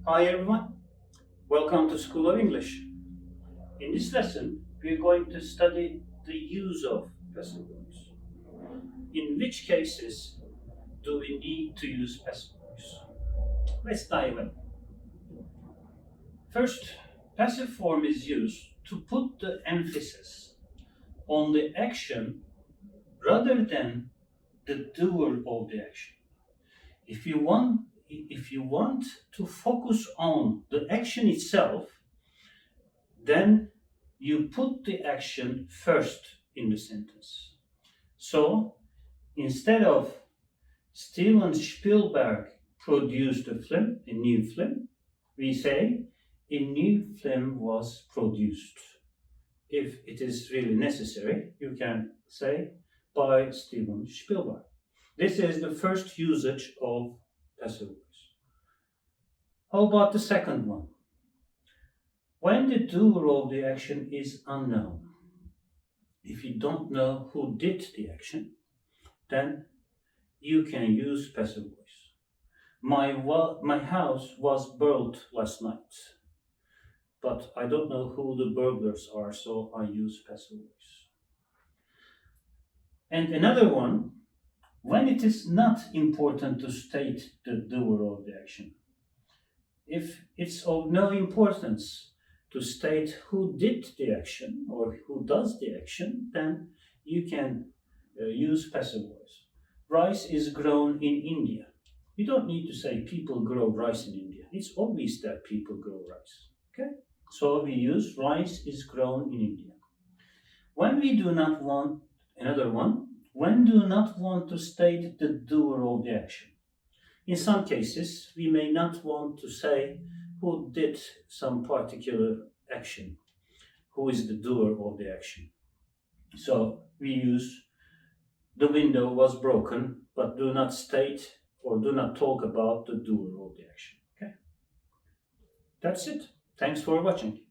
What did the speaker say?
Hi everyone, welcome to School of English. In this lesson, we're going to study the use of passive voice. In which cases do we need to use passive voice? Let's dive in. First, passive form is used to put the emphasis on the action rather than the doer of the action. If you want to focus on the action itself, then you put the action first in the sentence. So instead of Steven Spielberg produced a new film, we say a new film was produced. If it is really necessary, you can say by Steven Spielberg. This is the first usage of passive voice. How about the second one? When the doer of the action is unknown, if you don't know who did the action, then you can use passive voice. My house was burgled last night, but I don't know who the burglars are, so I use passive voice. And another one, when it is not important to state the doer of the action. If it's of no importance to state who did the action or who does the action, then you can use passive voice. Rice is grown in India. You don't need to say people grow rice in India. It's obvious that people grow rice. Okay? So we use rice is grown in India. When we do not want, another one, when do not want to state the doer of the action. In some cases, we may not want to say who did some particular action, who is the doer of the action. So we use the window was broken, but do not state or do not talk about the doer of the action. Okay? That's it. Thanks for watching.